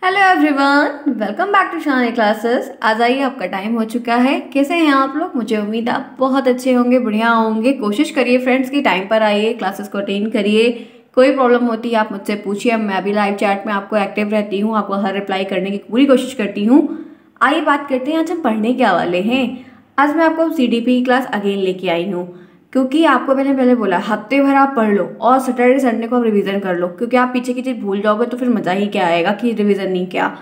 Hello everyone, welcome back to Shani classes. आज आइए, आपका टाइम हो चुका है। कैसे हैं आप लोग? मुझे उम्मीद है आप बहुत अच्छे होंगे, बढ़िया होंगे। कोशिश करिए फ्रेंड्स कि टाइम पर आइए, क्लासेस को अटेंड करिए। कोई प्रॉब्लम होती है आप मुझसे पूछिए, मैं भी लाइव चैट में आपको एक्टिव रहती हूँ, आपको हर रिप्लाई करने की पूरी कोशिश करती हूँ। आइए बात करते हैं आज हम पढ़ने क्या वाले हैं। आज मैं आपको CDP की क्लास अगेन लेके आई हूँ, क्योंकि आपको मैंने पहले बोला हफ्ते भर आप पढ़ लो और सैटरडे संडे को आप रिवीजन कर लो, क्योंकि आप पीछे की चीज़ भूल जाओगे तो फिर मज़ा ही क्या आएगा कि रिवीजन नहीं किया।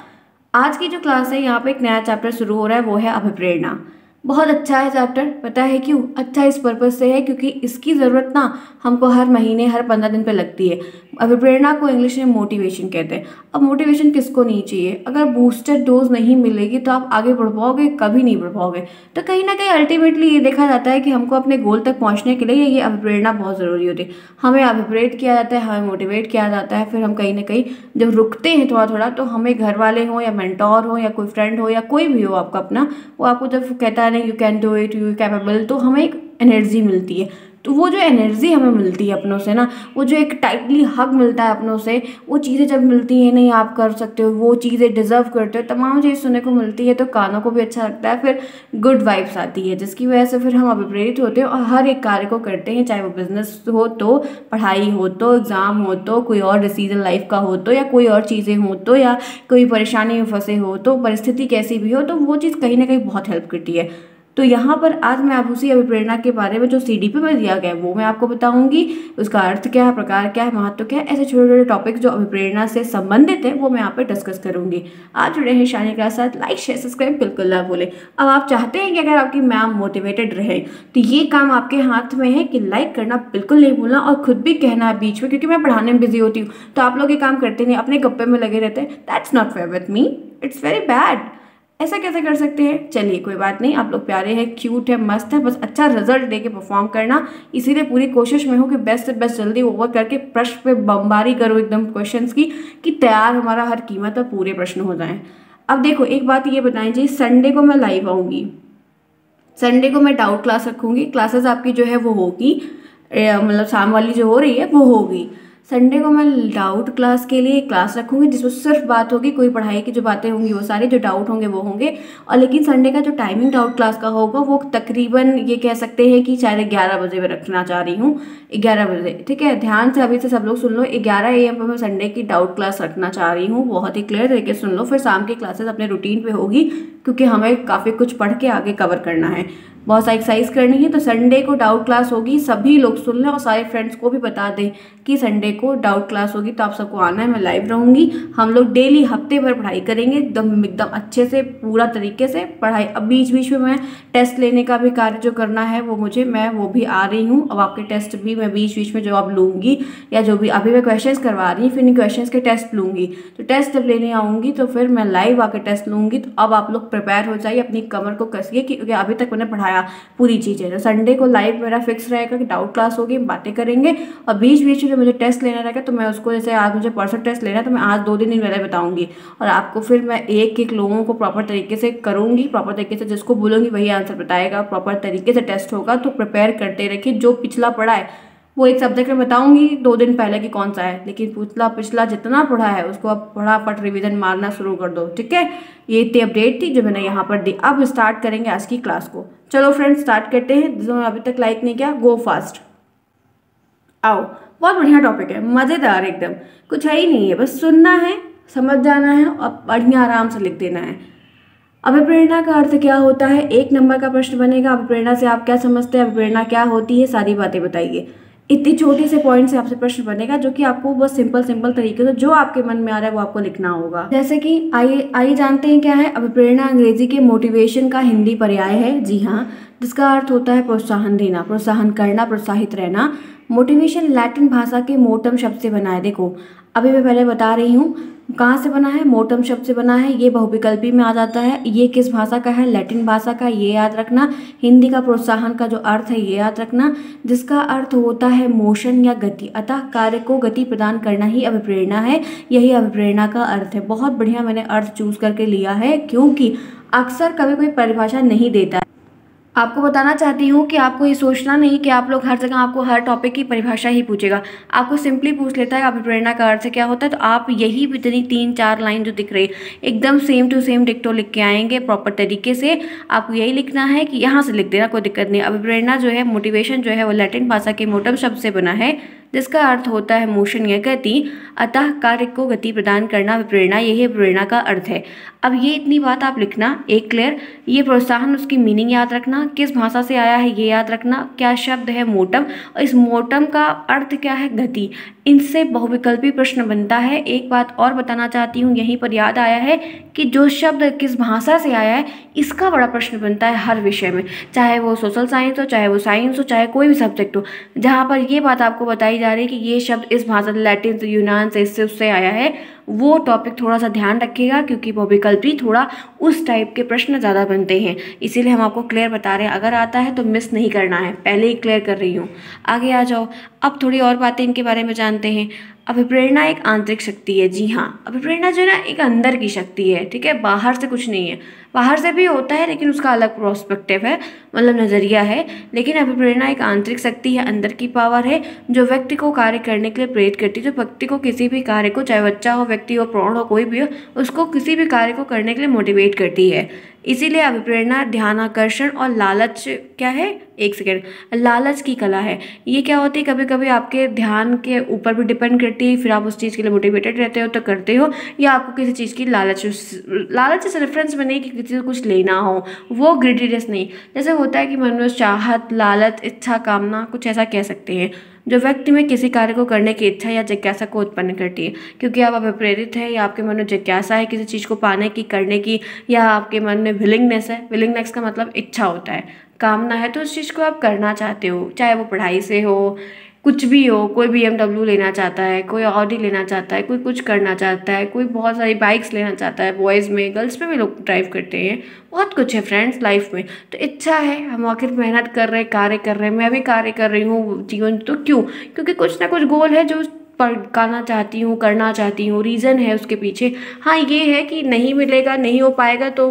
आज की जो क्लास है, यहाँ पे एक नया चैप्टर शुरू हो रहा है, वो है अभिप्रेरणा। बहुत अच्छा है चैप्टर। पता है क्यों अच्छा? इस पर्पज से है क्योंकि इसकी ज़रूरत ना हमको हर महीने हर 15 दिन पे लगती है। अभिप्रेरणा को इंग्लिश में मोटिवेशन कहते हैं। अब मोटिवेशन किसको नहीं चाहिए? अगर बूस्टर डोज नहीं मिलेगी तो आप आगे बढ़ पाओगे? कभी नहीं बढ़ पाओगे। तो कहीं ना कहीं अल्टीमेटली ये देखा जाता है कि हमको अपने गोल तक पहुंचने के लिए ये अभिप्रेरणा बहुत ज़रूरी होती है। हमें अभिप्रेरित किया जाता है, हमें मोटिवेट किया जाता है, फिर हम कहीं ना कहीं जब रुकते हैं थोड़ा थोड़ा, तो हमें घर वाले हों या मेंटोर हो या कोई फ्रेंड हो या कोई भी हो आपका अपना, वो आपको जब कहता है ना you can do it, you capable, तो हमें एक एनर्जी मिलती है। तो वो जो एनर्जी हमें मिलती है अपनों से ना, वो जो एक टाइटली हग मिलता है अपनों से, वो चीज़ें जब मिलती हैं, नहीं आप कर सकते हो, वो चीज़ें डिजर्व करते हो, तमाम चीज़ सुनने को मिलती है, तो कानों को भी अच्छा लगता है, फिर गुड वाइब्स आती है, जिसकी वजह से फिर हम अभिप्रेरित होते हैं और हर एक कार्य को करते हैं, चाहे वो बिजनेस हो तो, पढ़ाई हो तो, एग्ज़ाम हो तो, कोई और डिसीजन लाइफ का हो तो, या कोई और चीज़ें हो तो, या कोई परेशानी में फंसे हो तो, परिस्थिति कैसी भी हो तो वो चीज़ कहीं ना कहीं बहुत हेल्प करती है। तो यहाँ पर आज मैं आप उसी अभिप्रेरणा के बारे में जो CDP में दिया गया है वो मैं आपको बताऊंगी। उसका अर्थ क्या है, प्रकार क्या है, महत्व क्या है, ऐसे छोटे छोटे टॉपिक्स जो अभिप्रेरणा से संबंधित है वो मैं यहाँ पे डिस्कस करूंगी। आज जुड़े हैं शानी के साथ, लाइक शेयर सब्सक्राइब बिल्कुल ना भूलें। अब आप चाहते हैं कि अगर आपकी मैम मोटिवेटेड रहे तो ये काम आपके हाथ में है कि लाइक करना बिल्कुल नहीं भूलना, और खुद भी कहना है बीच में, क्योंकि मैं पढ़ाने में बिजी होती हूँ तो आप लोग ये काम करते नहीं, अपने गप्पे में लगे रहते हैं। That's not fair with me, it's very bad. ऐसा कैसे कर सकते हैं? चलिए कोई बात नहीं, आप लोग प्यारे हैं, क्यूट है, मस्त है, बस अच्छा रिजल्ट दे के परफॉर्म करना। इसीलिए पूरी कोशिश में हूँ कि बेस्ट से बेस्ट जल्दी ओवर करके प्रश्न पे बमबारी करो एकदम क्वेश्चंस की, कि तैयार हमारा हर कीमत पर पूरे प्रश्न हो जाएं। अब देखो एक बात ये बताएं जी, संडे को मैं लाइव आऊँगी, संडे को मैं डाउट क्लास रखूँगी। क्लासेस आपकी जो है वो होगी, मतलब शाम वाली जो हो रही है वो होगी। संडे को मैं डाउट क्लास के लिए क्लास रखूँगी जिसमें सिर्फ बात होगी, कोई पढ़ाई की जो बातें होंगी वो सारी, जो डाउट होंगे वो होंगे। और लेकिन संडे का जो टाइमिंग डाउट क्लास का होगा वो तकरीबन ये कह सकते हैं कि 11:30 बजे मैं रखना चाह रही हूँ। 11 बजे, ठीक है? ध्यान से अभी से सब लोग सुन लो, 11 AM पर मैं संडे की डाउट क्लास रखना चाह रही हूँ। बहुत ही क्लियर तरीके से सुन लो, फिर शाम की क्लासेस अपने रूटीन पे होगी, क्योंकि हमें काफ़ी कुछ पढ़ के आगे कवर करना है, बहुत सारी एक्सरसाइज करनी है। तो संडे को डाउट क्लास होगी, सभी लोग सुन लें और सारे फ्रेंड्स को भी बता दें कि संडे को डाउट क्लास होगी, तो आप सबको आना है। मैं लाइव रहूँगी, हम लोग डेली हफ्ते भर पढ़ाई करेंगे, एकदम एकदम अच्छे से पूरा तरीके से पढ़ाई। अब बीच बीच में मैं टेस्ट लेने का भी कार्य जो करना है वो मुझे, मैं वो भी आ रही हूँ। अब आपके टेस्ट भी मैं बीच बीच में जवाब लूँगी, या जो भी अभी मैं क्वेश्चन करवा रही हूँ फिर इन क्वेश्चन के टेस्ट लूँगी। तो टेस्ट जब लेने आऊँगी तो फिर मैं लाइव आकर टेस्ट लूँगी। तो अब आप लोग प्रिपेयर हो जाइए, अपनी कमर को कसिए, क्योंकि अभी तक मैंने पढ़ाया पूरी चीज़ें। तो संडे को लाइव मेरा फिक्स रहेगा कि डाउट क्लास होगी, बातें करेंगे, और बीच बीच में जो मुझे टेस्ट लेना रहेगा तो मैं उसको, जैसे आज मुझे परसों टेस्ट लेना है तो मैं आज 2 दिन पहले बताऊंगी, और आपको फिर मैं एक एक लोगों को प्रॉपर तरीके से करूंगी, प्रॉपर तरीके से जिसको बोलूँगी वही आंसर बताएगा, प्रॉपर तरीके से टेस्ट होगा। तो प्रिपेयर करते रखिए। जो पिछला पढ़ा है वो एक सब्जेक्ट में बताऊंगी 2 दिन पहले कि कौन सा है, लेकिन पिछला जितना पढ़ा है उसको आप फटाफट रिवीजन मारना शुरू कर दो, ठीक है? ये इतनी अपडेट थी जो मैंने यहाँ पर दी। अब स्टार्ट करेंगे आज की क्लास को। चलो फ्रेंड्स स्टार्ट करते हैं। जिन्होंने अभी तक लाइक नहीं किया, गो फास्ट, आओ। बहुत बढ़िया टॉपिक है, मज़ेदार एकदम, कुछ है ही नहीं है, बस सुनना है, समझ जाना है और बढ़िया आराम से लिख देना है। अभिप्रेरणा का अर्थ क्या होता है? 1 नंबर का प्रश्न बनेगा। अभिप्रेरणा से आप क्या समझते हैं, अभिप्रेरणा क्या होती है, सारी बातें बताइए। इतनी छोटी से पॉइंट से आपसे प्रश्न बनेगा, जो कि आपको बस सिंपल सिंपल तरीके से जो आपके मन में आ रहा है वो आपको लिखना होगा। जैसे कि आइए जानते हैं क्या है अभिप्रेरणा। अंग्रेजी के मोटिवेशन का हिंदी पर्याय है, जी हाँ, जिसका अर्थ होता है प्रोत्साहन देना, प्रोत्साहन करना, प्रोत्साहित रहना। मोटिवेशन लैटिन भाषा के मोटम शब्द से बना है। देखो अभी मैं पहले बता रही हूँ कहाँ से बना है, मोटम शब्द से बना है। ये बहुविकल्पी में आ जाता है। ये किस भाषा का है? लैटिन भाषा का, ये याद रखना। हिंदी का प्रोत्साहन का जो अर्थ है ये याद रखना, जिसका अर्थ होता है मोशन या गति। अतः कार्य को गति प्रदान करना ही अभिप्रेरणा है, यही अभिप्रेरणा का अर्थ है। बहुत बढ़िया मैंने अर्थ चूज करके लिया है, क्योंकि अक्सर कभी कोई परिभाषा नहीं देता है। आपको बताना चाहती हूँ कि आपको ये सोचना नहीं कि आप लोग हर जगह आपको हर टॉपिक की परिभाषा ही पूछेगा। आपको सिंपली पूछ लेता है अभिप्रेरणा का अर्थ क्या होता है, तो आप यही इतनी 3-4 लाइन जो दिख रही है एकदम सेम टू सेम डिक्टो लिख के आएंगे प्रॉपर तरीके से। आपको यही लिखना है कि यहाँ से लिख देना, कोई दिक्कत नहीं। अभिप्रेरणा जो है, मोटिवेशन जो है, वो लैटिन भाषा के मोटम शब्द से बना है जिसका अर्थ होता है मोशन या गति। अतः कार्य को गति प्रदान करना प्रेरणा, यही प्रेरणा का अर्थ है। अब ये इतनी बात आप लिखना, एक क्लियर। ये प्रोत्साहन, उसकी मीनिंग याद रखना, किस भाषा से आया है ये याद रखना, क्या शब्द है मोटम, और इस मोटम का अर्थ क्या है गति। इनसे बहुविकल्पी प्रश्न बनता है। एक बात और बताना चाहती हूँ, यहीं पर याद आया है कि जो शब्द किस भाषा से आया है इसका बड़ा प्रश्न बनता है हर विषय में, चाहे वो सोशल साइंस हो, चाहे वो साइंस हो, चाहे कोई भी सब्जेक्ट हो, जहाँ पर ये बात आपको बताई जा रही है कि ये शब्द इस भाषा लैटिन से, यूनान से, इससे उससे आया है, वो टॉपिक थोड़ा सा ध्यान रखिएगा क्योंकि वो विकल्पी थोड़ा उस टाइप के प्रश्न ज़्यादा बनते हैं। इसीलिए हम आपको क्लियर बता रहे हैं, अगर आता है तो मिस नहीं करना है, पहले ही क्लियर कर रही हूँ। आगे आ जाओ, अब थोड़ी और बातें इनके बारे में जानते हैं। अभिप्रेरणा एक आंतरिक शक्ति है। जी हाँ, अभिप्रेरणा जो है ना एक अंदर की शक्ति है, ठीक है, बाहर से कुछ नहीं है। बाहर से भी होता है लेकिन उसका अलग प्रोस्पेक्टिव है, मतलब नज़रिया है। लेकिन अभिप्रेरणा एक आंतरिक शक्ति है, अंदर की पावर है जो व्यक्ति को कार्य करने के लिए प्रेरित करती है। जो व्यक्ति को किसी भी कार्य को, चाहे बच्चा हो, व्यक्ति हो, प्रौढ़ हो, कोई भी हो, उसको किसी भी कार्य को करने के लिए मोटिवेट करती है। इसीलिए अभिप्रेरणा ध्यानाकर्षण और लालच क्या है, एक सेकेंड, लालच की कला है। ये क्या होती है, कभी कभी आपके ध्यान के ऊपर भी डिपेंड करती है, फिर आप उस चीज़ के लिए मोटिवेटेड रहते हो तो करते हो, या आपको किसी चीज़ की लालच, लालच से रेफरेंस में नहीं कि किसी से कुछ लेना हो, वो ग्रीडीनेस नहीं। जैसे होता है कि मन में चाहत, लालच, इच्छा, कामना, कुछ ऐसा कह सकते हैं, जो व्यक्ति में किसी कार्य को करने की इच्छा या जिज्ञासा को उत्पन्न करती है। क्योंकि आप प्रेरित है या आपके मन में जिज्ञासा है किसी चीज़ को पाने की, करने की, या आपके मन में विलिंगनेस है। विलिंगनेस का मतलब इच्छा होता है, कामना है, तो उस चीज़ को आप करना चाहते हो, चाहे वो पढ़ाई से हो, कुछ भी हो। कोई BMW लेना चाहता है, कोई ऑडी लेना चाहता है, कोई कुछ करना चाहता है, कोई बहुत सारी बाइक्स लेना चाहता है, बॉयज़ में, गर्ल्स में भी लोग ड्राइव करते हैं, बहुत कुछ है फ्रेंड्स लाइफ में। तो इच्छा है, हम आखिर मेहनत कर रहे हैं, कार्य कर रहे हैं, मैं भी कार्य कर रही हूँ जीवन, तो क्यों? क्योंकि कुछ ना कुछ गोल है जो करना चाहती हूँ, करना चाहती हूँ, रीज़न है उसके पीछे। हाँ, ये है कि नहीं मिलेगा, नहीं हो पाएगा तो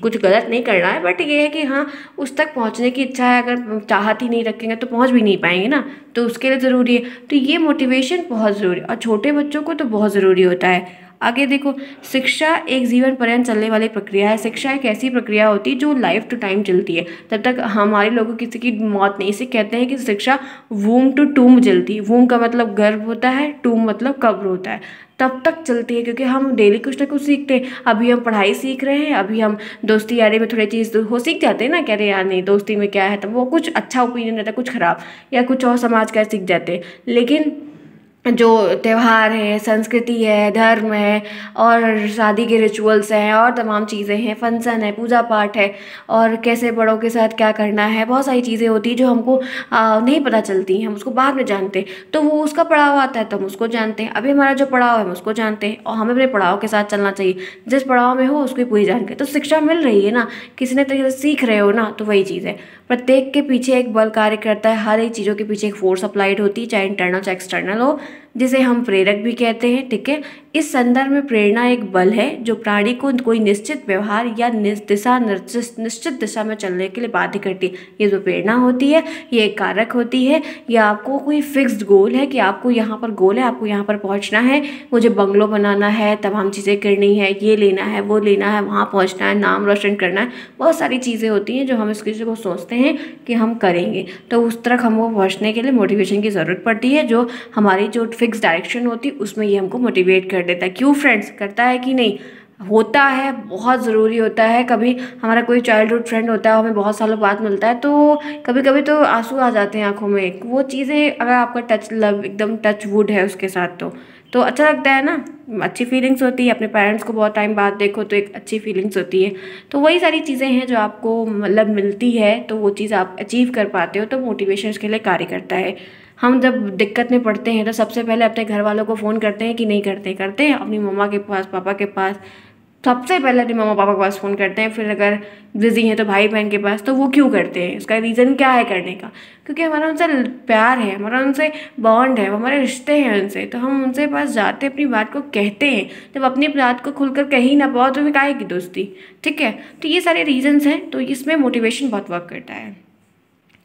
कुछ गलत नहीं करना है, बट ये है कि हाँ उस तक पहुँचने की इच्छा है। अगर चाहत ही नहीं रखेंगे तो पहुँच भी नहीं पाएंगे ना, तो उसके लिए ज़रूरी है। तो ये मोटिवेशन बहुत ज़रूरी है और छोटे बच्चों को तो बहुत ज़रूरी होता है। आगे देखो, शिक्षा एक जीवन पर्यंत चलने वाली प्रक्रिया है। शिक्षा एक ऐसी प्रक्रिया होती है जो लाइफ टू टाइम चलती है, तब तक हमारे लोगों किसी की मौत नहीं। इसे कहते हैं कि शिक्षा वूम टू टूम चलती है। वूम का मतलब गर्भ होता है, टूम मतलब कब्र होता है, तब तक चलती है क्योंकि हम डेली कुछ ना कुछ सीखते हैं। अभी हम पढ़ाई सीख रहे हैं, अभी हम दोस्ती यारी में थोड़ी चीज़ हो सीख जाते हैं ना, कह रहे यार नहीं दोस्ती में क्या है, तो वो कुछ अच्छा ओपिनियन रहता है, कुछ ख़राब या कुछ और समाज का सीख जाते हैं। लेकिन जो त्यौहार है, संस्कृति है, धर्म है, और शादी के रिचुअल्स हैं, और तमाम चीज़ें हैं, फंक्शन है, पूजा पाठ है, और कैसे बड़ों के साथ क्या करना है, बहुत सारी चीज़ें होती हैं जो हमको नहीं पता चलती हैं, हम उसको बाद में जानते हैं। तो वो उसका पड़ाव आता है तो हम उसको जानते हैं। अभी हमारा जो पड़ाव है हम उसको जानते हैं, और हमें अपने पड़ाव के साथ चलना चाहिए। जिस पड़ाव में हो उसकी पूरी जानकारी, तो शिक्षा मिल रही है ना, किसी ने तरीके से सीख रहे हो ना, तो वही चीज़ है। प्रत्येक के पीछे एक बल कार्य करता है, हर एक चीज़ों के पीछे एक फोर्स अप्लाइड होती है, चाहे इंटरनल चाहे एक्सटर्नल हो, जिसे हम प्रेरक भी कहते हैं, ठीक है। इस संदर्भ में प्रेरणा एक बल है जो प्राणी को कोई निश्चित व्यवहार या निश्चित दिशा में चलने के लिए बाध्य करती है। ये जो प्रेरणा होती है ये एक कारक होती है, या आपको कोई फिक्स्ड गोल है कि आपको यहाँ पर गोल है, आपको यहाँ पर पहुँचना है, मुझे बंगलो बनाना है, तमाम चीज़ें करनी है, ये लेना है, वो लेना है, वहाँ पहुँचना है, नाम रोशन करना है, बहुत सारी चीज़ें होती हैं जो हम इस किसी को सोचते हैं कि हम करेंगे। तो उस तरह हमको पहुँचने के लिए मोटिवेशन की ज़रूरत पड़ती है, जो हमारी जो फिक्स डायरेक्शन होती है उसमें ये हमको मोटिवेट कर देता है। क्यों फ्रेंड्स, करता है कि नहीं? होता है, बहुत ज़रूरी होता है। कभी हमारा कोई चाइल्डहुड फ्रेंड होता है, हमें बहुत सालों बाद मिलता है, तो कभी कभी तो आंसू आ जाते हैं आंखों में। वो चीज़ें अगर आपका टच लव एकदम टच वुड है उसके साथ, तो अच्छा लगता है ना, अच्छी फीलिंग्स होती है। अपने पेरेंट्स को बहुत टाइम बाद देखो तो एक अच्छी फीलिंग्स होती है। तो वही सारी चीज़ें हैं जो आपको मतलब मिलती है, तो वो चीज़ आप अचीव कर पाते हो, तो मोटिवेशन उसके लिए कार्य करता है। हम जब दिक्कत में पड़ते हैं तो सबसे पहले अपने घर वालों को फ़ोन करते हैं कि नहीं करते? करते हैं, अपनी मम्मा के पास, पापा के पास, सबसे पहले अपने मम्मा पापा के पास फ़ोन करते हैं, फिर अगर बिजी हैं तो भाई बहन के पास। तो वो क्यों करते हैं, उसका रीज़न क्या है करने का? क्योंकि हमारा उनसे प्यार है, हमारा उनसे बॉन्ड है, हमारे रिश्ते हैं उनसे, तो हम उनसे पास जाते अपनी बात को कहते हैं। जब अपनी बात को खुलकर कह ही ना पाओ तो फिर काहे की दोस्ती, ठीक है। तो ये सारे रीजंस हैं, तो इसमें मोटिवेशन बहुत वर्क करता है।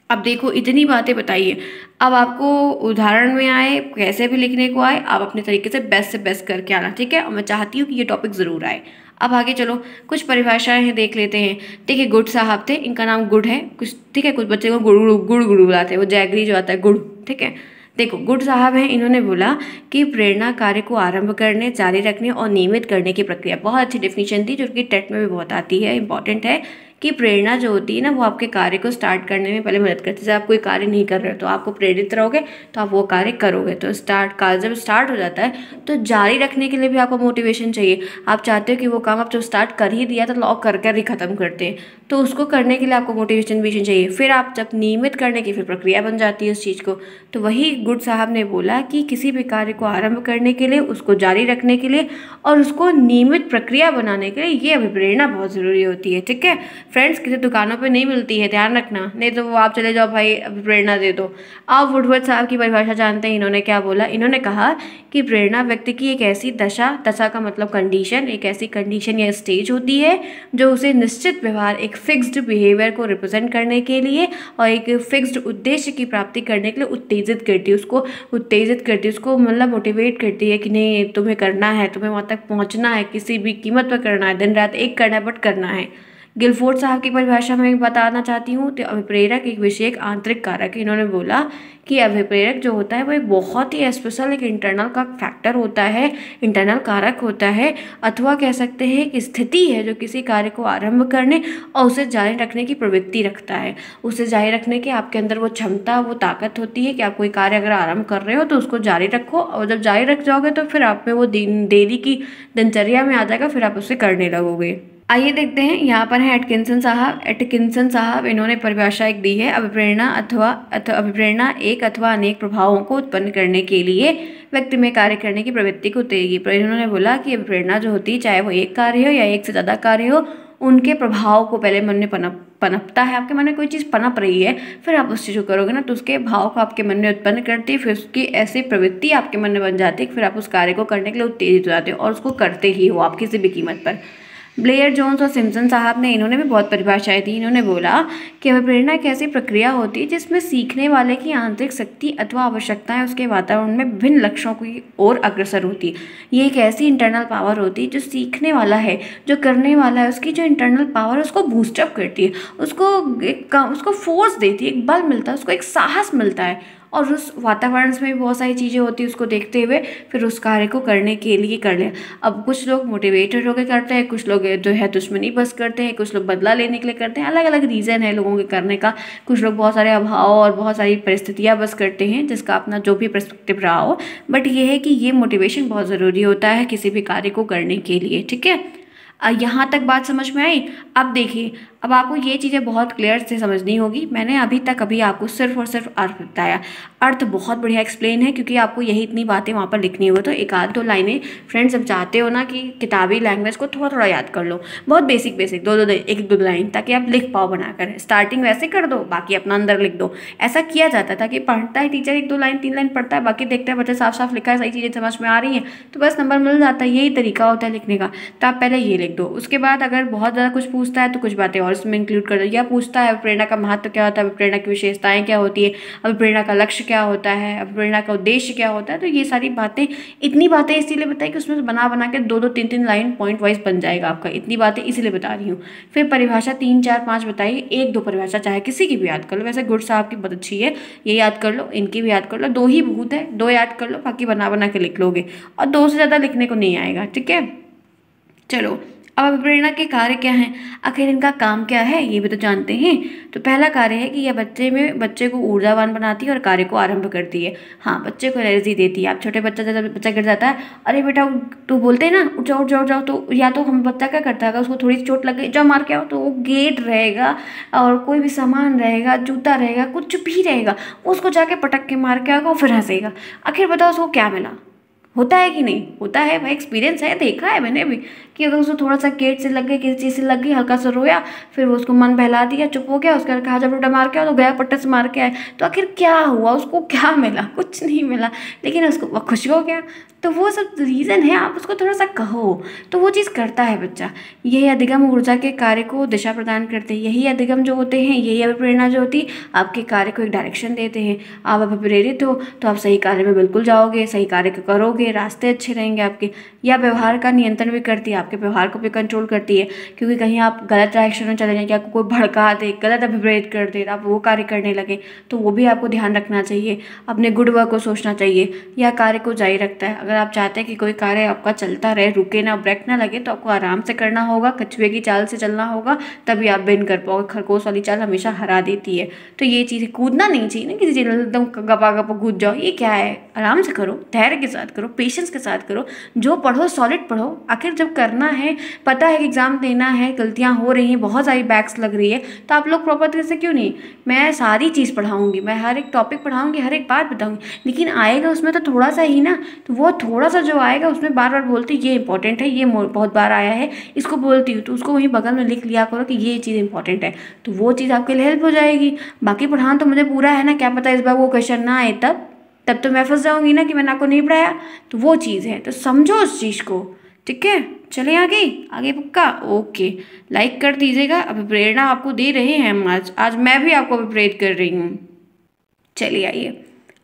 अब देखो इतनी बातें बताइए, अब आपको उदाहरण में आए, कैसे भी लिखने को आए, आप अपने तरीके से बेस्ट करके आना, ठीक है। और मैं चाहती हूँ कि ये टॉपिक ज़रूर आए। अब आगे चलो, कुछ परिभाषाएं हैं देख लेते हैं। देखिए गुड साहब थे, इनका नाम गुड है कुछ, ठीक है। कुछ बच्चे को गुड़ गुड़ गुड़ बुलाते हैं, वो जैगरी जो आता है गुड़, ठीक है। देखो गुड साहब हैं, इन्होंने बोला कि प्रेरणा कार्य को आरंभ करने, जारी रखने और नियमित करने की प्रक्रिया। बहुत अच्छी डेफिनेशन थी जो कि टेट में भी बहुत आती है, इंपॉर्टेंट है कि प्रेरणा जो होती है ना वो आपके कार्य को स्टार्ट करने में पहले मदद करती है। जैसे आप कोई कार्य नहीं कर रहे हो तो आपको प्रेरित रहोगे तो आप वो कार्य करोगे। तो कार्य जब स्टार्ट हो जाता है तो जारी रखने के लिए भी आपको मोटिवेशन चाहिए। आप चाहते हो कि वो काम आप जब स्टार्ट कर ही दिया तो लॉक कर ही ख़त्म करते हैं, तो उसको करने के लिए आपको मोटिवेशन भी चाहिए। फिर आप जब नियमित करने की फिर प्रक्रिया बन जाती है उस चीज़ को। तो वही गुड साहब ने बोला कि किसी भी कार्य को आरंभ करने के लिए, उसको जारी रखने के लिए और उसको नियमित प्रक्रिया बनाने के लिए ये अभिप्रेरणा बहुत ज़रूरी होती है, ठीक है फ्रेंड्स। किसी दुकानों पे नहीं मिलती है, ध्यान रखना, नहीं तो वो आप चले जाओ भाई प्रेरणा दे दो। आप वुडवर्ड साहब की परिभाषा जानते हैं, इन्होंने क्या बोला? इन्होंने कहा कि प्रेरणा व्यक्ति की एक ऐसी दशा का मतलब कंडीशन, एक ऐसी कंडीशन या स्टेज होती है जो उसे निश्चित व्यवहार, एक फिक्स्ड बिहेवियर को रिप्रेजेंट करने के लिए और एक फिक्स्ड उद्देश्य की प्राप्ति करने के लिए उत्तेजित करती है, उसको मतलब मोटिवेट करती है कि नहीं तुम्हें करना है, तुम्हें वहाँ तक पहुँचना है, किसी भी कीमत पर करना है, दिन रात एक करना है बट करना है। गिलफोर्ड साहब की परिभाषा में बताना चाहती हूँ तो अभिप्रेरक एक विषय आंतरिक कारक है। इन्होंने बोला कि अभिप्रेरक जो होता है वो एक बहुत ही स्पेशल एक इंटरनल का फैक्टर होता है, इंटरनल कारक होता है, अथवा कह सकते हैं एक स्थिति है जो किसी कार्य को आरंभ करने और उसे जारी रखने की प्रवृत्ति रखता है। उसे जारी रखने की आपके अंदर वो क्षमता, वो ताकत होती है कि आप कोई कार्य अगर आरंभ कर रहे हो तो उसको जारी रखो, और जब जारी रख जाओगे तो फिर आप में वो डेली की दिनचर्या में आ जाएगा, फिर आप उसे करने लगोगे। आइए देखते हैं, यहाँ पर है एटकिंसन साहब इन्होंने परिभाषा एक दी है, अभिप्रेरणा एक अथवा अनेक प्रभावों को उत्पन्न करने के लिए व्यक्ति में कार्य करने की प्रवृत्ति को उत्तेजेगी। पर इन्होंने बोला कि अभिप्रेरणा जो होती है, चाहे वो एक कार्य हो या एक से ज़्यादा कार्य हो, उनके प्रभाव को पहले मन में पनपता है। आपके मन में कोई चीज़ पनप रही है, फिर आप उस चीज़ को करोगे ना तो उसके भाव को आपके मन में उत्पन्न करती है, फिर उसकी ऐसी प्रवृत्ति आपके मन में बन जाती है कि फिर आप उस कार्य को करने के लिए उत्तेजित हो जाते हो और उसको करते ही हो आप किसी भी कीमत पर। ब्लेयर जोन्स और सिम्पसन साहब ने, इन्होंने भी बहुत परिभाषाएं दी। इन्होंने बोला कि अभिप्रेरणा एक ऐसी प्रक्रिया होती है जिसमें सीखने वाले की आंतरिक शक्ति अथवा आवश्यकताएं उसके वातावरण में विभिन्न लक्ष्यों की ओर अग्रसर होती है। ये एक ऐसी इंटरनल पावर होती है जो सीखने वाला है, जो करने वाला है, उसकी जो इंटरनल पावर है उसको बूस्टअप करती है, उसको फोर्स देती है, एक बल मिलता है, उसको एक साहस मिलता है, और उस वातावरण में भी बहुत सारी चीज़ें होती है, उसको देखते हुए फिर उस कार्य को करने के लिए कर ले। अब कुछ लोग मोटिवेटेड होकर करते हैं, कुछ लोग जो है दुश्मनी बस करते हैं, कुछ लोग बदला लेने के लिए करते हैं, अलग अलग रीज़न है लोगों के करने का। कुछ लोग बहुत सारे अभाव और बहुत सारी परिस्थितियाँ बस करते हैं, जिसका अपना जो भी पर्सपेक्टिव रहा हो, बट ये है कि ये मोटिवेशन बहुत ज़रूरी होता है किसी भी कार्य को करने के लिए, ठीक है। यहाँ तक बात समझ में आई? अब देखिए, अब आपको ये चीज़ें बहुत क्लियर से समझनी होगी। मैंने अभी आपको सिर्फ और सिर्फ अर्थ बताया, अर्थ बहुत बढ़िया एक्सप्लेन है क्योंकि आपको यही इतनी बातें वहाँ पर लिखनी होगी। तो एक आध दो लाइनें फ्रेंड्स, जब चाहते हो ना कि किताबी लैंग्वेज को थोड़ा थोड़ा याद कर लो, बहुत बेसिक एक दो लाइन, ताकि आप लिख पाओ बनाकर। स्टार्टिंग वैसे कर दो, बाकी अपना अंदर लिख दो। ऐसा किया जाता था कि पढ़ता है टीचर, एक दो लाइन तीन लाइन पढ़ता है, बाकी देखता है बच्चा साफ साफ लिखा है, सही चीज़ें समझ में आ रही हैं तो बस नंबर मिल जाता है। यही तरीका होता है लिखने का। तो आप पहले ये लिख दो, उसके बाद अगर बहुत ज़्यादा कुछ पूछता है तो कुछ बातें और इसमें इंक्लूड कर दो। या पूछता है प्रेरणा का महत्व क्या होता है, प्रेरणा की विशेषताएं क्या होती है, प्रेरणा का लक्ष्य क्या होता है, प्रेरणा का उद्देश्य क्या होता है। तो ये सारी बातें, इतनी बातें इसीलिए बताई कि उसमें बना बना के दो तीन तीन लाइन पॉइंट वाइज बन जाएगा आपका। इतनी बातें इसीलिए बता रही हूँ। फिर परिभाषा 3 4 5 बताइए, एक दो परिभाषा चाहे किसी की भी याद कर लो। वैसे गुड साहब की बहुत अच्छी है, ये याद कर लो, इनकी भी याद कर लो, 2 ही बहुत है, 2 याद कर लो, बाकी बना बना के लिख लोगे और 2 से ज़्यादा लिखने को नहीं आएगा, ठीक है। चलो, अब अभिप्रेरणा के कार्य क्या हैं, आखिर इनका काम क्या है, ये भी तो जानते हैं। तो पहला कार्य है कि यह बच्चे को ऊर्जावान बनाती है और कार्य को आरंभ करती है। हाँ, बच्चे को एनर्जी देती है। आप छोटे बच्चा गिर जाता है, अरे बेटा तो बोलते हैं ना उठ जाओ उठ जाओ जाओ, तो या तो हम बच्चा क्या करता है, उसको थोड़ी सी चोट लग गई, जाओ मार के आओ, तो वो गेट रहेगा और कोई भी सामान रहेगा, जूता रहेगा, कुछ भी रहेगा, उसको जाके पटक के मार के आएगा और फिर हंसेगा। आखिर बताओ उसको क्या मिला? होता है कि नहीं? होता है भाई, एक्सपीरियंस है, देखा है मैंने भी कि अगर उसको थोड़ा सा केट से लग गई, किसी चीज़ से लग गई, हल्का सा रोया, फिर वो उसको मन बहला दिया, चुप हो गया, उसके बाद कहा जब लोटा मार के आओ तो गया पट्टे से मार के आए, तो आखिर क्या हुआ? उसको क्या मिला? कुछ नहीं मिला, लेकिन उसको वो खुश हो गया। तो वो सब रीज़न है, आप उसको थोड़ा सा कहो तो वो चीज़ करता है बच्चा। यही अधिगम ऊर्जा के कार्य को दिशा प्रदान करते हैं। यही अधिगम जो होते हैं, यही अभिप्रेरणा जो होती है, आपके कार्य को एक डायरेक्शन देते हैं। आप अभिप्रेरित हो तो आप सही कार्य में बिल्कुल जाओगे, सही कार्य को करोगे, रास्ते अच्छे रहेंगे आपके। या व्यवहार का नियंत्रण भी करती है, आपके व्यवहार को भी कंट्रोल करती है, क्योंकि कहीं आप गलत डायरेक्शन में चले जाएंगे, आपको कोई भड़का दे, गलत अभिप्रेरित कर दे, आप वो कार्य करने लगे, तो वो भी आपको ध्यान रखना चाहिए। अपने गुड वर्क को सोचना चाहिए। यह कार्य को जारी रखता है। अगर आप चाहते हैं कि कोई कार्य आपका चलता रहे, रुके ना, ब्रेक ना लगे, तो आपको आराम से करना होगा, कछुए की चाल से चलना होगा, तभी आप विन कर पाओगे। खरगोश वाली चाल हमेशा हरा देती है। तो ये चीज़, कूदना नहीं चाहिए ना किसी चीज़ में, एकदम गपा गपा कूद जाओ, ये क्या है? आराम से करो, धैर्य के साथ करो, पेशेंस के साथ करो। जो पढ़ो सॉलिड पढ़ो। आखिर जब करना है, पता है कि एग्ज़ाम देना है, गलतियाँ हो रही हैं, बहुत सारी बैक्स लग रही है, तो आप लोग प्रॉपर तरीके से क्यों नहीं? मैं सारी चीज़ पढ़ाऊँगी, मैं हर एक टॉपिक पढ़ाऊँगी, हर एक बात बताऊँगी, लेकिन आएगा उसमें तो थोड़ा सा ही ना। तो वो थोड़ा सा जो आएगा उसमें बार बार बोलती ये इंपॉर्टेंट है, ये बहुत बार आया है, इसको बोलती हूँ, तो उसको वहीं बगल में लिख लिया करो कि ये चीज़ इंपॉर्टेंट है, तो वो चीज़ आपके लिए हेल्प हो जाएगी। बाकी पढ़ाना तो मुझे पूरा है ना, क्या पता इस बार वो क्वेश्चन ना आए, तब तो मैं फंस जाऊंगी ना कि मैंने आपको नहीं पढ़ाया। तो वो चीज़ है, तो समझो उस चीज़ को। ठीक है, चलें आगे। आगे पक्का? ओके, लाइक कर दीजिएगा। अभी प्रेरणा आपको दे रहे हैं हम, आज मैं भी आपको अभी प्रेरित कर रही हूँ। चलिए आइए,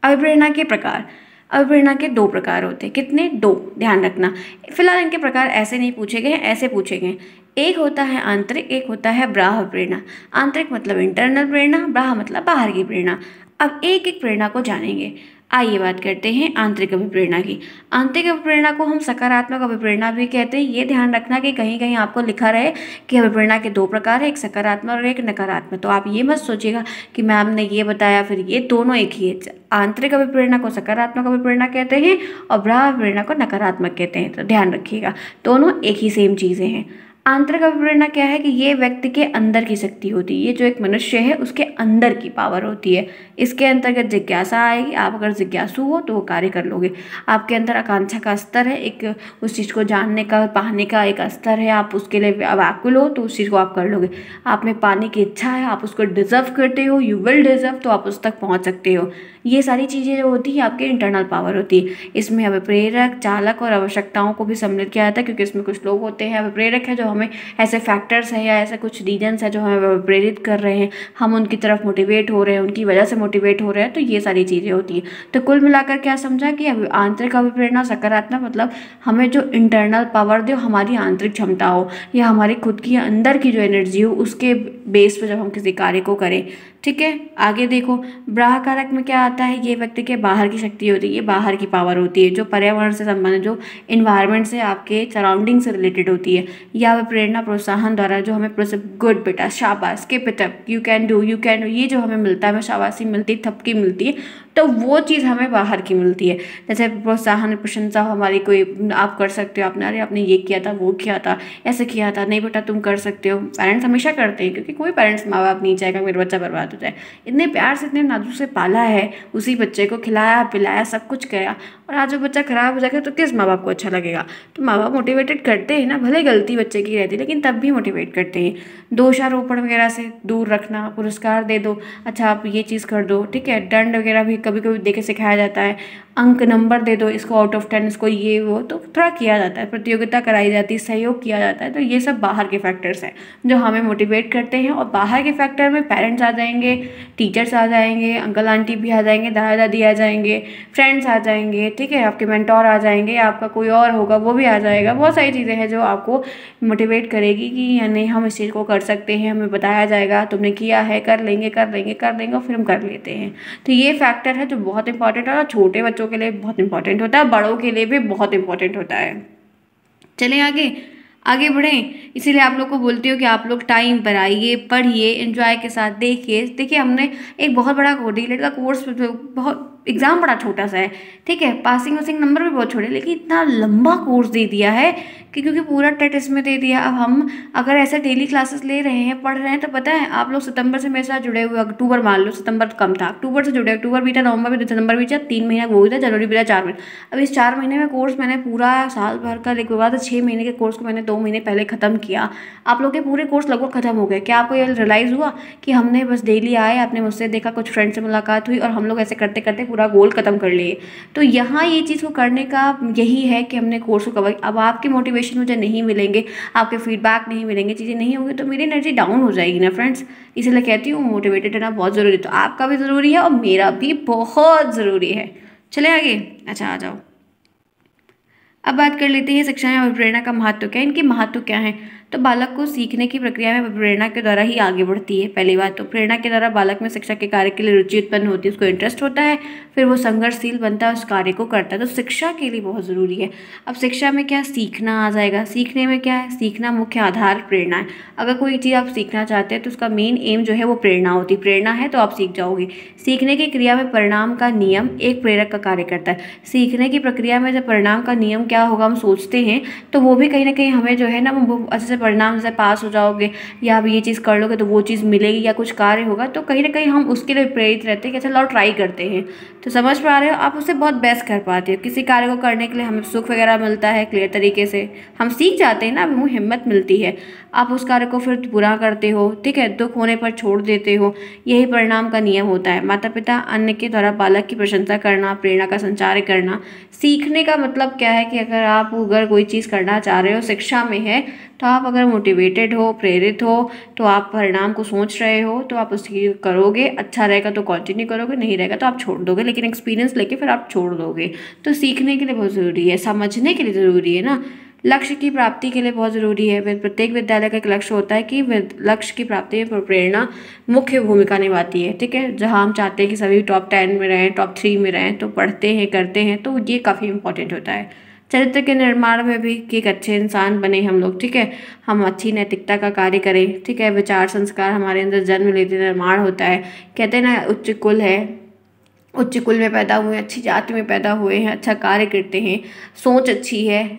अभिप्रेरणा के प्रकार। अभिप्रेरणा के 2 प्रकार होते हैं। कितने? 2, ध्यान रखना। फिलहाल इनके प्रकार ऐसे नहीं पूछे गए, ऐसे पूछे गए। एक होता है आंतरिक, एक होता है बाह्य प्रेरणा। आंतरिक मतलब इंटरनल प्रेरणा, बाह्य मतलब बाहर की प्रेरणा। अब एक एक प्रेरणा को जानेंगे। आइए बात करते हैं आंतरिक अभिप्रेरणा की। आंतरिक अभिप्रेरणा को हम सकारात्मक अभिप्रेरणा भी कहते हैं। ये ध्यान रखना कि कहीं कहीं आपको लिखा रहे कि अभिप्रेरणा के 2 प्रकार है, एक सकारात्मक और एक नकारात्मक। तो आप ये मत सोचिएगा कि मैम ने ये बताया फिर ये, दोनों एक ही है। आंतरिक अभिप्रेरणा को सकारात्मक अभिप्रेरणा कहते हैं और बाह्य अभिप्रेरणा को नकारात्मक कहते हैं। तो ध्यान रखिएगा, दोनों एक ही सेम चीज़ें हैं। आंतरिक अभिप्रेरणा क्या है कि ये व्यक्ति के अंदर की शक्ति होती है। ये जो एक मनुष्य है उसके अंदर की पावर होती है। इसके अंतर्गत जिज्ञासा आएगी। आप अगर जिज्ञासु हो तो वो कार्य कर लोगे। आपके अंदर आकांक्षा का स्तर है, एक उस चीज़ को जानने का, पाने का एक स्तर है, आप उसके लिए व्याकुल हो तो उस चीज़ को आप कर लोगे। आप में पाने की इच्छा है, आप उसको डिजर्व करते हो, यू विल डिजर्व, तो आप उस तक पहुँच सकते हो। ये सारी चीज़ें जो होती है आपकी इंटरनल पावर होती है। इसमें अभिप्रेरक, चालक और आवश्यकताओं को भी सम्मिलित किया जाता है, क्योंकि इसमें कुछ लोग होते हैं अभिप्रेरक है जो हमें ऐसे फैक्टर्स हैं या ऐसे कुछ रीजन्स हैं जो हमें प्रेरित कर रहे हैं, हम उनकी तरफ मोटिवेट हो रहे हैं, उनकी वजह से मोटिवेट हो रहे हैं, तो ये सारी चीज़ें होती हैं। तो कुल मिलाकर क्या समझा कि आंतरिक अभिप्रेरणा सकारात्मक मतलब हमें जो इंटरनल पावर दे, हमारी आंतरिक क्षमता हो या हमारी खुद की अंदर की जो एनर्जी हो, उसके बेस पर जब हम किसी कार्य को करें। ठीक है, आगे देखो, बाह्य कारक में क्या आता है? ये व्यक्ति के बाहर की शक्ति होती है, ये बाहर की पावर होती है, जो पर्यावरण से संबंधित, जो इन्वायरमेंट से, आपके सराउंडिंग से रिलेटेड होती है। या प्रेरणा प्रोत्साहन द्वारा जो हमें गुड बेटा, शाबाश, keep it up, you can do, ये जो हमें मिलता है, हमें शाबाशी मिलती है, थपकी मिलती है, तो वो चीज़ हमें बाहर की मिलती है। जैसे प्रोत्साहन, प्रशंसा हमारी, कोई आप कर सकते हो, आपने, अरे आपने ये किया था, वो किया था, ऐसे किया था, नहीं बेटा तुम कर सकते हो। पेरेंट्स हमेशा करते हैं, क्योंकि कोई पेरेंट्स, माँ बाप नहीं चाहेगा मेरा बच्चा बर्बाद हो जाए। इतने प्यार से, इतने नाजुक से पाला है, उसी बच्चे को खिलाया पिलाया, सब कुछ किया, और आज वो बच्चा खराब हो जाएगा तो किस माँ बाप को अच्छा लगेगा? तो माँ बाप मोटिवेटेड करते हैं ना, भले गलती बच्चे की रहती है लेकिन तब भी मोटिवेट करते हैं। दोषारोपण वगैरह से दूर रखना, पुरस्कार दे दो, अच्छा आप ये चीज़ कर दो, ठीक है, दंड वगैरह भी कभी कभी दे के सिखाया जाता है, अंक नंबर दे दो, इसको आउट ऑफ 10, इसको ये वो, तो थोड़ा किया जाता है, प्रतियोगिता कराई जाती है, सहयोग किया जाता है। तो ये सब बाहर के फैक्टर्स हैं जो हमें मोटिवेट करते हैं। और बाहर के फैक्टर में पेरेंट्स आ जाएंगे, टीचर्स आ जाएंगे, अंकल आंटी भी आ जाएंगे, दादा दादी आ जाएंगे, फ्रेंड्स आ जाएंगे, ठीक है, आपके मेंटोर आ जाएंगे, आपका कोई और होगा वो भी आ जाएगा। बहुत सारी चीज़ें हैं जो आपको मोटिवेट करेगी कि या नहीं हम इस चीज़ को कर सकते हैं, हमें बताया जाएगा, तुमने किया है, कर लेंगे कर लेंगे कर लेंगे, और फिर हम कर लेते हैं। तो ये फैक्टर है जो बहुत इंपॉर्टेंट है, और छोटे बच्चों के लिए बहुत इंपॉर्टेंट होता है, बड़ों के लिए भी बहुत इंपॉर्टेंट होता है। चलें आगे, आगे बढ़ें। इसीलिए आप लोग को बोलती हूँ कि आप लोग टाइम पर आइए, पढ़िए, एंजॉय के साथ देखिए। देखिए हमने एक बहुत बड़ा डीलेट का कोर्स बहुत एग्ज़ाम बड़ा छोटा सा है, ठीक है, पासिंग वासिंग नंबर भी बहुत छोटे, लेकिन इतना लंबा कोर्स दे दिया है कि क्योंकि पूरा टेट इसमें दे दिया। अब हम अगर ऐसे डेली क्लासेस ले रहे हैं, पढ़ रहे हैं, तो पता है आप लोग सितंबर से मेरे साथ जुड़े हुए, अक्टूबर मान लो, सितंबर तो कम था, अक्टूबर से जुड़े, अक्टूबर बीता, नवंबर भी, दिसंबर बीता, 3 महीना वो भी था, जनवरी बीता, 4 महीने। अब इस 4 महीने में कोर्स मैंने पूरा साल भर का एक बाद 6 महीने के कोर्स को मैंने 2 महीने पहले ख़त्म किया। आप लोग के पूरे कोर्स लगभग ख़त्म हो गए। क्या आपको ये रियलाइज़ हुआ कि हमने बस डेली आए, आपने मुझसे देखा, कुछ फ्रेंड से मुलाकात हुई, और हम लोग ऐसे करते करते पूरा गोल ख़त्म कर लिए। तो यहाँ ये चीज़ को करने का यही है कि हमने कोर्स को कवर। अब आपके मोटिवेशन मुझे नहीं मिलेंगे, आपके फीडबैक नहीं मिलेंगे, चीज़ें नहीं होंगी, तो मेरी एनर्जी डाउन हो जाएगी ना फ्रेंड्स। इसलिए कहती हूँ मोटिवेटेड रहना बहुत ज़रूरी है। तो आपका भी ज़रूरी है और मेरा भी बहुत ज़रूरी है। चले आगे, अच्छा आ जाओ। अब बात कर लेते हैं शिक्षा में प्रेरणा का महत्व क्या है, इनके महत्व क्या है। तो बालक को सीखने की प्रक्रिया में प्रेरणा के द्वारा ही आगे बढ़ती है। पहली बात तो प्रेरणा के द्वारा बालक में शिक्षा के कार्य के लिए रुचि उत्पन्न होती है, उसको इंटरेस्ट होता है, फिर वो संघर्षशील बनता है, उस कार्य को करता है। तो शिक्षा के लिए बहुत ज़रूरी है। अब शिक्षा में क्या सीखना आ जाएगा, सीखने में क्या है, सीखना मुख्य आधार प्रेरणा है। अगर कोई चीज़ आप सीखना चाहते हैं तो उसका मेन एम जो है वो प्रेरणा होती है। प्रेरणा है तो आप सीख जाओगे। सीखने की क्रिया में परिणाम का नियम एक प्रेरक का कार्य करता है। सीखने की प्रक्रिया में जब परिणाम का नियम क्या होगा हम सोचते हैं, तो वो भी कहीं ना कहीं हमें जो है ना, वो अच्छे से परिणाम से पास हो जाओगे, या आप ये चीज़ कर लोगे तो वो चीज़ मिलेगी, या कुछ कार्य होगा, तो कहीं ना कहीं हम उसके लिए प्रेरित रहते हैं कि अच्छा लाओ ट्राई करते हैं। तो समझ पा रहे हो, आप उससे बहुत बेस्ट कर पाते हो। किसी कार्य को करने के लिए हमें सुख वगैरह मिलता है, क्लियर तरीके से हम सीख जाते हैं ना, हमें हिम्मत मिलती है। आप उस कार्य को फिर पूरा करते हो, ठीक है, दुख होने पर छोड़ देते हो। यही परिणाम का नियम होता है। माता पिता अन्य के द्वारा बालक की प्रशंसा करना, प्रेरणा का संचार करना। सीखने का मतलब क्या है कि अगर कोई चीज़ करना चाह रहे हो, शिक्षा में है, तो आप अगर मोटिवेटेड हो, प्रेरित हो, तो आप परिणाम को सोच रहे हो, तो आप उसकी करोगे। अच्छा रहेगा तो कंटिन्यू करोगे, नहीं रहेगा तो आप छोड़ दोगे, लेकिन एक्सपीरियंस लेके फिर आप छोड़ दोगे। तो सीखने के लिए बहुत ज़रूरी है, समझने के लिए ज़रूरी है ना। लक्ष्य की प्राप्ति के लिए बहुत ज़रूरी है। प्रत्येक विद्यालय का एक लक्ष्य होता है कि लक्ष्य की प्राप्ति में प्रेरणा मुख्य भूमिका निभाती है, ठीक है। जहाँ हम चाहते हैं कि सभी टॉप 10 में रहें, टॉप 3 में रहें, तो पढ़ते हैं, करते हैं, तो ये काफ़ी इंपॉर्टेंट होता है। चरित्र के निर्माण में भी कि एक अच्छे इंसान बने हम लोग, ठीक है, हम अच्छी नैतिकता का कार्य करें, ठीक है, विचार संस्कार हमारे अंदर जन्म लेते निर्माण होता है। कहते हैं ना, उच्च कुल है, उच्च कुल में पैदा हुए हैं, अच्छी जाति में पैदा हुए हैं, अच्छा कार्य करते हैं, सोच अच्छी है,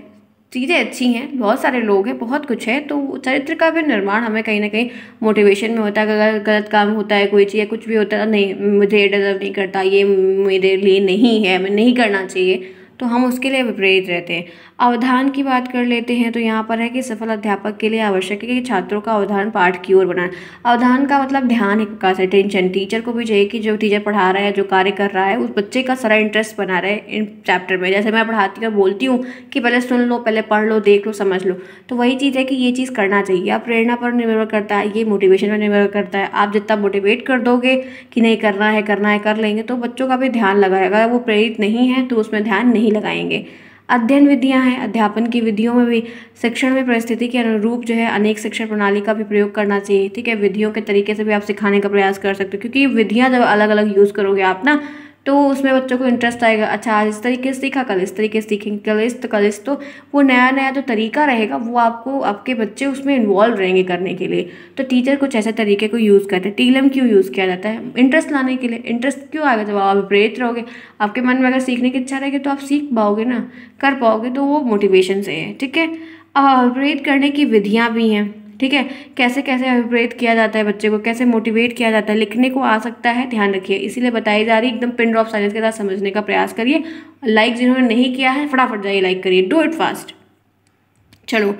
चीज़ें अच्छी हैं, बहुत सारे लोग हैं, बहुत कुछ है। तो चरित्र का भी निर्माण हमें कहीं ना कहीं मोटिवेशन में होता है। अगर गलत काम होता है, कोई चीज़ या कुछ भी होता है, नहीं मुझे ये डिजर्व नहीं करता, ये मेरे लिए नहीं है, मैं नहीं करना चाहिए, तो हम उसके लिए प्रेरित रहते हैं। अवधान की बात कर लेते हैं, तो यहाँ पर है कि सफल अध्यापक के लिए आवश्यक है कि छात्रों का अवधान पाठ की ओर बनाए। अवधान का मतलब ध्यान, एक प्रकार से टेंशन। टीचर को भी चाहिए कि जो टीचर पढ़ा रहा है, जो कार्य कर रहा है, उस बच्चे का सारा इंटरेस्ट बना रहे इन चैप्टर में। जैसे मैं पढ़ाती हूँ, बोलती हूँ कि पहले सुन लो, पहले पढ़ लो, देख लो, समझ लो, तो वही चीज़ है कि ये चीज़ करना चाहिए। आप प्रेरणा पर निर्भर करता है, ये मोटिवेशन पर निर्भर करता है। आप जितना मोटिवेट कर दोगे कि नहीं करना है, करना है, कर लेंगे, तो बच्चों का भी ध्यान लगाएगा। अगर वो प्रेरित नहीं है तो उसमें ध्यान नहीं लगाएंगे। अध्ययन विधियां हैं, अध्यापन की विधियों में भी शिक्षण में परिस्थिति के अनुरूप जो है अनेक शिक्षण प्रणाली का भी प्रयोग करना चाहिए, ठीक है। विधियों के तरीके से भी आप सिखाने का प्रयास कर सकते हो, क्योंकि विधियां जब अलग अलग यूज़ करोगे आप ना, तो उसमें बच्चों को इंटरेस्ट आएगा। अच्छा आज इस तरीके से सीखा, कल इस तरीके से सीखेंगे, कल इस, तो वो नया नया जो तरीका रहेगा वो आपको, आपके बच्चे उसमें इन्वॉल्व रहेंगे करने के लिए। तो टीचर कुछ ऐसे तरीके को यूज़ करते हैं। टीएलएम क्यों यूज़ किया जाता है? इंटरेस्ट लाने के लिए। इंटरेस्ट क्यों आएगा? जब आप प्रेरित रहोगे, आपके मन में अगर सीखने की इच्छा रहेगी, तो आप सीख पाओगे ना, कर पाओगे, तो वो मोटिवेशन से है, ठीक है। प्रेरित करने की विधियाँ भी हैं, ठीक है। कैसे कैसे अभिप्रेरित किया जाता है बच्चे को, कैसे मोटिवेट किया जाता है, लिखने को आ सकता है, ध्यान रखिए, इसीलिए बताई जा रही है। एकदम पिन ड्रॉप साइलेंस के साथ समझने का प्रयास करिए। लाइक जिन्होंने नहीं किया है फटाफट जाइए लाइक करिए, डू इट फास्ट। चलो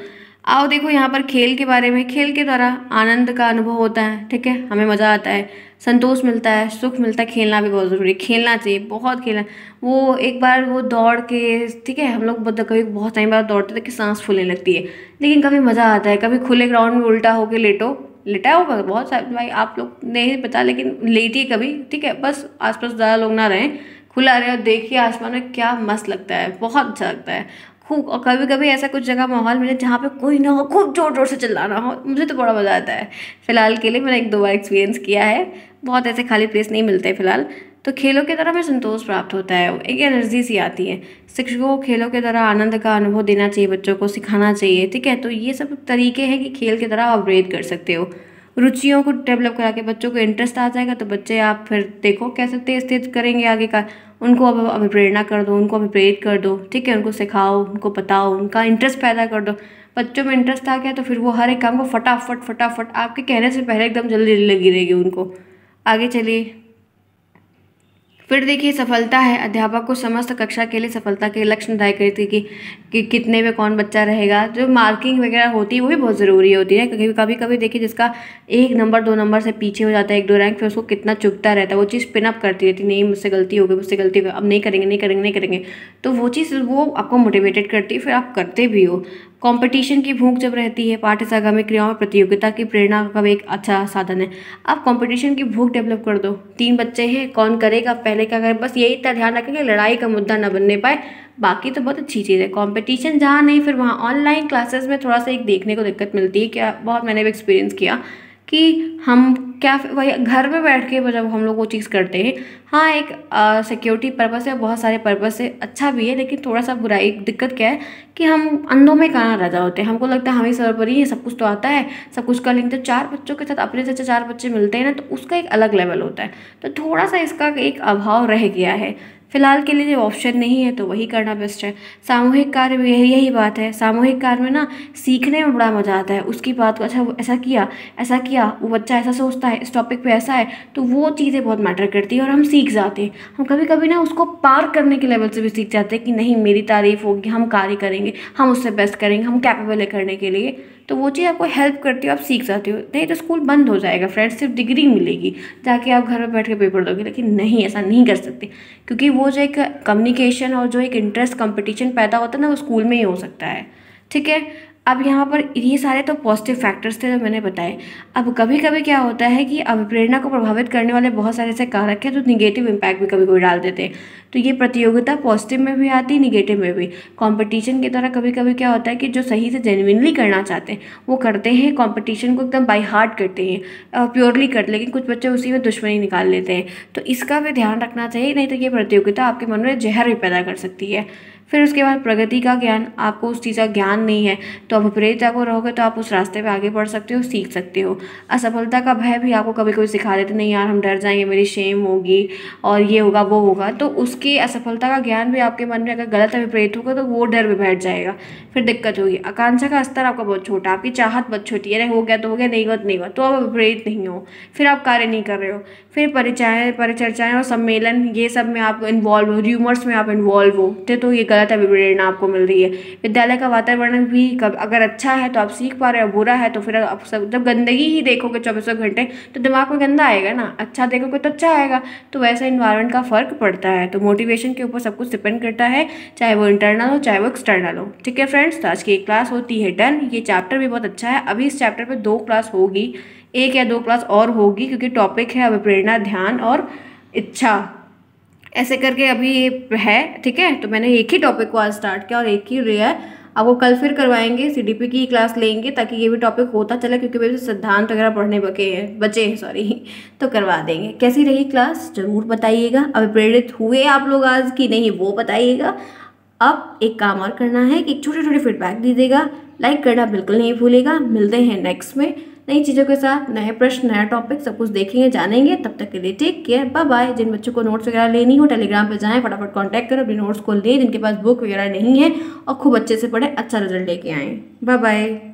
आओ देखो यहाँ पर खेल के बारे में। खेल के द्वारा आनंद का अनुभव होता है, ठीक है, हमें मज़ा आता है, संतोष मिलता है, सुख मिलता है। खेलना भी बहुत ज़रूरी है, खेलना चाहिए, बहुत खेलना। वो एक बार वो दौड़ के, ठीक है, हम लोग कभी बहुत टाइम बाद दौड़ते थे कि सांस फूलने लगती है, लेकिन कभी मज़ा आता है। कभी खुले ग्राउंड में उल्टा होके लेटा होगा बहुत सारे भाई, आप लोग नहीं पता, लेकिन लेटिए कभी, ठीक है, बस आसपास ज़्यादा लोग ना रहें, खुला रहे और देखिए आसमान में, क्या मस्त लगता है, बहुत अच्छा लगता है खूब। और कभी कभी ऐसा कुछ जगह माहौल मिले जहाँ पे कोई ना हो, खूब जोर जोर से चिल्लाना हो, मुझे तो बड़ा मज़ा आता है। फिलहाल के लिए मैंने 1-2 बार एक्सपीरियंस किया है, बहुत ऐसे खाली प्लेस नहीं मिलते फिलहाल। तो खेलों के द्वारा हमें संतोष प्राप्त होता है, एक एनर्जी सी आती है। शिक्षकों को खेलों के द्वारा आनंद का अनुभव देना चाहिए, बच्चों को सिखाना चाहिए, ठीक है। तो ये सब तरीके हैं कि खेल के द्वारा आप अपग्रेड कर सकते हो। रुचियों को डेवलप करा के बच्चों को इंटरेस्ट आ जाएगा तो बच्चे आप फिर देखो कैसे तेज तेज करेंगे आगे का। उनको अब अभिप्रेरणा कर दो, उनको अभिप्रेरित कर दो, ठीक है, उनको सिखाओ, उनको बताओ, उनका इंटरेस्ट पैदा कर दो। बच्चों में इंटरेस्ट आ गया तो फिर वो हर एक काम को फटाफट फटाफट आपके कहने से पहले एकदम जल्दी लगी रहेगी उनको। आगे चलिए। फिर देखिए, सफलता है अध्यापक को समस्त कक्षा के लिए सफलता के लक्ष्य निर्धारित करती है कि कितने में कौन बच्चा रहेगा। जो मार्किंग वगैरह होती है वो भी बहुत ज़रूरी होती है, क्योंकि कभी कभी देखिए जिसका 1 नंबर 2 नंबर से पीछे हो जाता है, 1-2 रैंक, फिर उसको कितना चुभता रहता है, वो चीज़ पिन अप करती रहती है, नहीं मुझसे गलती हो गई, मुझसे गलती हो गई, अब नहीं करेंगे नहीं करेंगे नहीं करेंगे। तो वो चीज़ वो आपको मोटिवेटेड करती है, फिर आप करते भी हो। कंपटीशन की भूख जब रहती है, पाठ्यसागामी क्रियाओं में प्रतियोगिता की प्रेरणा का भी एक अच्छा साधन है। आप कंपटीशन की भूख डेवलप कर दो। 3 बच्चे हैं, कौन करेगा पहले क्या करे, बस यही इतना ध्यान रखें कि लड़ाई का मुद्दा न बनने पाए। बाकी तो बहुत अच्छी चीज़ है। कंपटीशन जहाँ नहीं, फिर वहाँ ऑनलाइन क्लासेस में थोड़ा सा एक देखने को दिक्कत मिलती है, क्या बहुत मैंने भी एक्सपीरियंस किया कि हम क्या वही घर में बैठ के जब हम लोग वो चीज़ करते हैं, हाँ एक सिक्योरिटी पर्पस है, बहुत सारे पर्पस से अच्छा भी है, लेकिन थोड़ा सा बुराई दिक्कत क्या है कि हम अंधों में कहाँ राजा होते हैं। हमको लगता है हमें सर्वोपरि है, सब कुछ तो आता है, सब कुछ कर लेंगे। तो 4 बच्चों के साथ अपने से 4 बच्चे मिलते हैं ना, तो उसका एक अलग लेवल होता है। तो थोड़ा सा इसका एक अभाव रह गया है। फिलहाल के लिए जो ऑप्शन नहीं है तो वही करना बेस्ट है। सामूहिक कार्य में यही बात है। सामूहिक कार्य में ना सीखने में बड़ा मज़ा आता है। उसकी बात को, अच्छा वो ऐसा किया, वो बच्चा ऐसा सोचता है, इस टॉपिक पे ऐसा है, तो वो चीज़ें बहुत मैटर करती है और हम सीख जाते हैं। हम कभी कभी ना उसको पार करने के लेवल से भी सीख जाते हैं कि नहीं मेरी तारीफ होगी, हम कार्य करेंगे, हम उससे बेस्ट करेंगे, हम कैपेबल है करने के लिए। तो वो चीज़ आपको हेल्प करती है, आप सीख जाते हो। नहीं तो स्कूल बंद हो जाएगा फ्रेंड्स, सिर्फ डिग्री मिलेगी, जाके आप घर में बैठ के पेपर दोगे। लेकिन नहीं, ऐसा नहीं कर सकते, क्योंकि वो जो एक कम्युनिकेशन और जो एक इंटरेस्ट कंपटीशन पैदा होता है ना, वो स्कूल में ही हो सकता है। ठीक है। अब यहाँ पर ये सारे तो पॉजिटिव फैक्टर्स थे जो मैंने बताए। अब कभी कभी क्या होता है कि अभिप्रेरणा को प्रभावित करने वाले बहुत सारे ऐसे कारक हैं जो निगेटिव इम्पैक्ट भी कभी कभी डाल देते हैं। तो ये प्रतियोगिता पॉजिटिव में भी आती है, निगेटिव में भी। कंपटीशन की तरह कभी कभी क्या होता है कि जो सही से जेन्युइनली करना चाहते हैं वो करते हैं, कंपटीशन को एकदम बाय हार्ट करते हैं, प्योरली करते, लेकिन कुछ बच्चे उसी में दुश्मनी निकाल लेते हैं। तो इसका भी ध्यान रखना चाहिए, नहीं तो ये प्रतियोगिता आपके मन में जहर भी पैदा कर सकती है। फिर उसके बाद प्रगति का ज्ञान, आपको उस चीज़ का ज्ञान नहीं है तो अभिप्रेत आपको रहोगे तो आप उस रास्ते पे आगे बढ़ सकते हो, सीख सकते हो। असफलता का भय भी आपको कभी कभी सिखा देते, नहीं यार हम डर जाएंगे, मेरी शेम होगी और ये होगा वो होगा, तो उसकी असफलता का ज्ञान भी आपके मन में अगर गलत अभिप्रेत होगा तो वो डर भी बैठ जाएगा, फिर दिक्कत होगी। आकांक्षा का स्तर आपका बहुत छोटा, आपकी चाहत बहुत छोटी है, अरे हो गया तो हो गया, नहीं हुआ तो नहीं हुआ, तो आप अभिप्रेत नहीं हो, फिर आप कार्य नहीं कर रहे हो। फिर परिचर्चाएँ और सम्मेलन, ये सब में आप इन्वॉल्व हो, र्यूमर्स में आप इन्वॉल्व हो, तो ये गलत अभिप्रेरणा आपको मिल रही है। विद्यालय का वातावरण भी अगर अच्छा है तो आप सीख पा रहे हो, बुरा है तो फिर आप सब जब गंदगी ही देखोगे 24 घंटे तो दिमाग में गंदा आएगा ना, अच्छा देखोगे तो अच्छा आएगा। तो वैसे इन्वायरमेंट का फ़र्क पड़ता है। तो मोटिवेशन के ऊपर सब कुछ डिपेंड करता है, चाहे वो इंटरनल हो चाहे वो एक्सटर्नल हो। ठीक है फ्रेंड्स, तो आज की एक क्लास होती है डन। ये चैप्टर भी बहुत अच्छा है। अभी इस चैप्टर पर 2 क्लास होगी, 1 या 2 क्लास और होगी, क्योंकि टॉपिक है अभिप्रेरणा, ध्यान और इच्छा, ऐसे करके अभी ये है। ठीक है, तो मैंने एक ही टॉपिक को आज स्टार्ट किया और एक ही लिया है। आपको कल फिर करवाएंगे, सीडीपी की क्लास लेंगे ताकि ये भी टॉपिक होता चले, क्योंकि मेरे सिद्धांत वगैरह पढ़ने बचे हैं सॉरी, तो करवा देंगे। कैसी रही क्लास ज़रूर बताइएगा। अभिप्रेरित हुए आप लोग आज की नहीं वो बताइएगा। अब एक काम और करना है कि छोटे छोटे फीडबैक दीजिएगा, लाइक करना बिल्कुल नहीं भूलेगा। मिलते हैं नेक्स्ट में नई चीज़ों के साथ, नए प्रश्न, नया टॉपिक, सब कुछ देखेंगे जानेंगे। तब तक के लिए टेक केयर, बाय बाय। जिन बच्चों को नोट्स वगैरह लेनी हो टेलीग्राम पे जाएं, फटाफट कांटेक्ट करो, अपने नोट्स को लें। जिनके पास बुक वगैरह नहीं है और खूब अच्छे से पढ़ें, अच्छा रिजल्ट लेके आएँ। Bye bye.